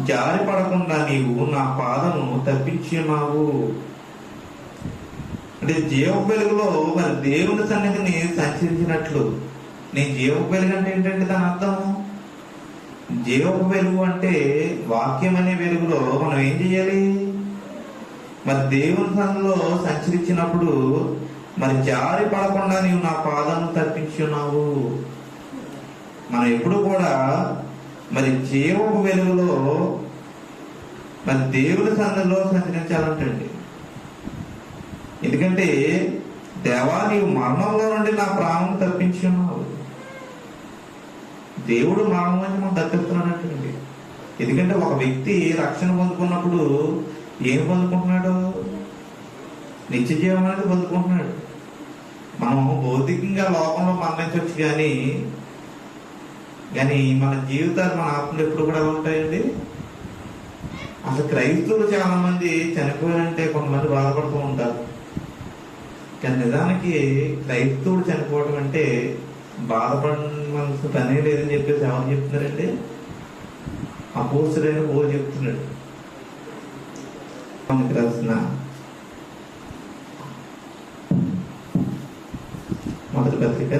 జారి పడకుండా నీవు నా పాదమును తప్పించి ఉన్నావు. అంటే జీవపు వెలుగులో మరి దేవుని సన్నిధిని సంచరించినట్లు. నేను జీవపు వెలుగు అంటే ఏంటంటే దాని అర్థం, జీవపు వెలుగు అంటే వాక్యం అనే వెలుగులో మనం ఏం చేయాలి, మరి దేవుని సన్నిధిలో సంచరించినప్పుడు మరి జారి పడకుండా నీవు నా పాదము తప్పించి ఉన్నావు. మనం ఎప్పుడు కూడా మరి జీవపు వెలుగులో మరి దేవుని సన్నిధిలో సంచరించాలంటండి. ఎందుకంటే దేవా నీవు మరణంలో నుండి నా ప్రాణం తప్పించి ఉన్నావు. దేవుడు మరణం నుంచి మనం తప్పిస్తున్నాడంటండి. ఎందుకంటే ఒక వ్యక్తి రక్షణ పొందుకున్నప్పుడు ఏం పొందుకుంటున్నాడు, నిత్య జీవం అనేది పొందుకుంటున్నాడు. మనం భౌతికంగా లోకంలో మరణించవచ్చు కానీ మన జీవితాలు మన ఆత్మలు ఎప్పుడు కూడా ఉంటాయండి. అసలు క్రైస్తవులు చాలా మంది చనిపోయారంటే కొంతమంది బాధపడుతూ ఉంటారు. కానీ నిజానికి క్రైస్తవుడు చనిపోవడం అంటే బాధపడవలసిన పనే లేదని చెప్పేసి ఎవరు చెప్తున్నారండి, అపోస్తులైన పౌలు చెప్తున్నాడు. రాసిన మొదటి పత్రిక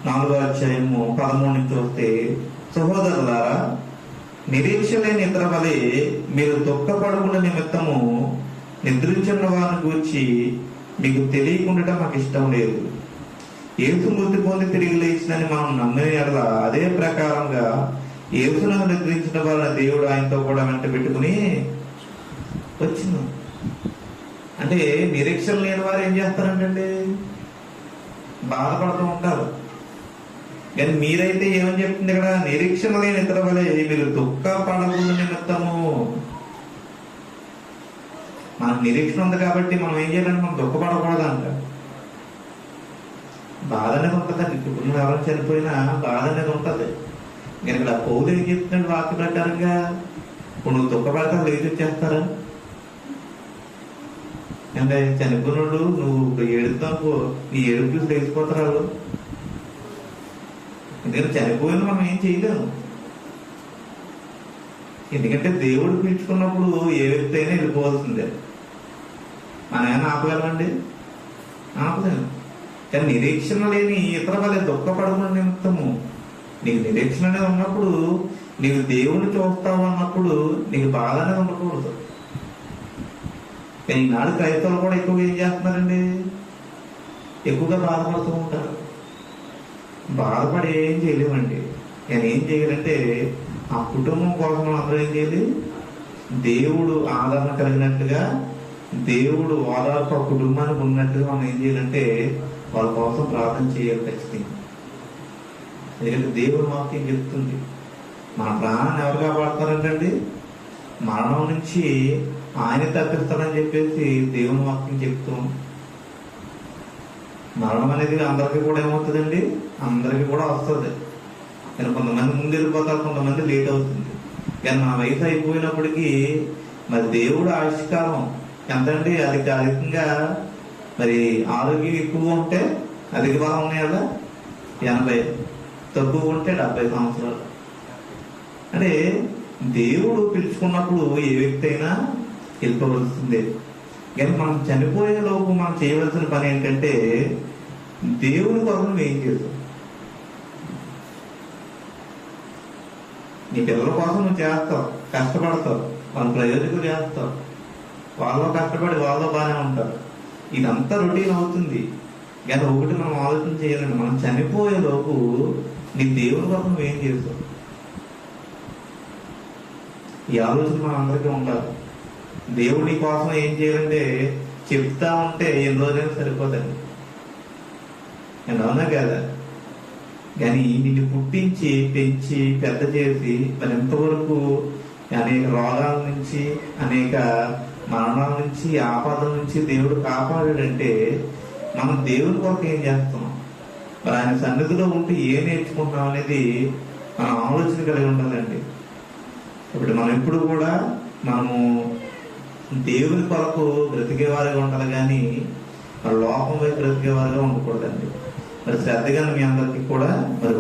4:13 చూస్తే, సహోదరులారా నిరీక్ష లేని ఇతర వలె మీరు దుఃఖపడుకున్న నిమిత్తము నిద్రించిన వారిని గూర్చి మీకు తెలియకుండా మాకు ఇష్టం లేదు. యేసు మృతి పొంది తిరిగి లేచినని మనం నమ్మిన ఎడల అదే ప్రకారంగా యేసును నిద్రించిన వారిని దేవుడు ఆయనతో కూడా వెంట పెట్టుకుని వచ్చిన. అంటే నిరీక్షణ లేని వారు ఏం చేస్తారంటండి, బాధపడుతూ ఉంటారు. కానీ మీరైతే ఏమని చెప్తుంది ఇక్కడ, నిరీక్షణ లేని ఇతర వలె మీరు దుఃఖపడకుండా నిమిత్తము. మనకు నిరీక్షణ ఉంది కాబట్టి మనం ఏం చేయాలంటే మనం దుఃఖపడకూడదు అంట. బాధ అనేది ఉంటుందండి. ఇప్పుడు ఎవరైనా చనిపోయినా బాధ అనేది ఉంటుంది. నేను ఇక్కడ పౌలు ఏం చెప్తున్నాడు వాక్య ప్రకారంగా, ఇప్పుడు నువ్వు దుఃఖపడతా లేచి వచ్చేస్తారా అంటే చనిపోయినోడు నువ్వు ఏడుతావు, నీ ఏడుపు చూసి లేచిపోతారు వాళ్ళు. ఎందుకంటే చనిపోయిన మనం ఏం చేయలేము. ఎందుకంటే దేవుడు పిలుచుకున్నప్పుడు ఏ వ్యక్తి అయినా వెళ్ళిపోవాల్సిందే. మనం ఏమైనా ఆపగలమండి? ఆపలేము. కానీ నిరీక్షణ లేని ఇతర వాళ్ళే దుఃఖపడమని నిమిత్తము నీకు నిరీక్షణ అనేది ఉన్నప్పుడు, నీకు దేవుడిని చూస్తావు అన్నప్పుడు నీకు బాధ అనేది ఉండకూడదు. కానీ ఈనాడు క్రైస్తవులు కూడా ఎక్కువగా ఏం చేస్తున్నారండి? ఎక్కువగా బాధపడుతూ ఉంటారు. బాధపడి ఏం చేయలేమండి. నేను ఏం చేయాలంటే ఆ కుటుంబం కోసం అందరూ ఏం చేయాలి? దేవుడు ఆదరణ కలిగినట్టుగా, దేవుడు ఓదార్పు ఆ కుటుంబానికి ఉన్నట్టుగా మనం ఏం చేయాలంటే వాళ్ళ కోసం ప్రార్థన చేయాలి ఖచ్చితంగా. ఎందుకంటే దేవుడు వాక్యం చెప్తుంది, మన ప్రాణాన్ని ఎవరు కాపాడుతారంటండి? మరణం నుంచి ఆయన తప్పిస్తారని చెప్పేసి దేవుని వాక్యం చెప్తాం. మరణం అనేది అందరికీ కూడా ఏమవుతుందండి? అందరికీ కూడా వస్తుంది. కానీ కొంతమంది ముందు వెళ్ళిపోతారు, కొంతమంది లేట్ అవుతుంది. కానీ మన వయసు అయిపోయినప్పటికీ మరి దేవుడు ఆవిష్కారం ఎంతండి? అధికంగా మరి ఆరోగ్యం ఎక్కువ ఉంటే అధిక బలం ఉన్నాయి కదా 80, తక్కువ ఉంటే 70 సంవత్సరాలు. అంటే దేవుడు పిలుచుకున్నప్పుడు ఏ వ్యక్తి అయినా వెళ్ళిపోవలసిందే. కానీ మనం చనిపోయే లోపు మనం చేయవలసిన పని ఏంటంటే దేవుని కొరకు నువ్వు ఏం చేస్తావు? నీ పిల్లల కోసం నువ్వు చేస్తావు, కష్టపడతావు, వాళ్ళ ప్రయోజకులు చేస్తావు, వాళ్ళు కష్టపడి వాళ్ళు బాగానే ఉంటారు. ఇదంతా రొటీన్ అవుతుంది. కానీ ఒకటి మనం ఆలోచన చేయాలండి, మనం చనిపోయే లోపు నీ దేవుని కొరకు నువ్వేం చేస్తావు? ఈ ఆలోచన మన అందరికీ ఉండాలి. దేవుడి కోసం ఏం చేయాలంటే చెప్తా ఉంటే ఎన్ని రోజులైనా సరిపోదండి. నేను అవునా కదా? కానీ నిన్ను పుట్టించి పెంచి పెద్ద చేసి మరి ఎంతవరకు అనేక రోగాల నుంచి, అనేక మరణాల నుంచి, ఆపదల నుంచి దేవుడు కాపాడాడంటే మనం దేవుని కొరకు ఏం చేస్తున్నాం, మరి ఆయన సన్నిధిలో ఉంటే ఏం నేర్చుకుంటాం అనేది మనం ఆలోచన కలిగి ఉండాలండి. ఇప్పుడు మనం ఎప్పుడు కూడా మనము దేవుని కొరకు బ్రతికేవారిగా ఉండాలి, కానీ మన లోపం వైపు బ్రతికేవారిగా ఉండకూడదండి. మరి శ్రద్ధగా మీ అందరికీ కూడా మరి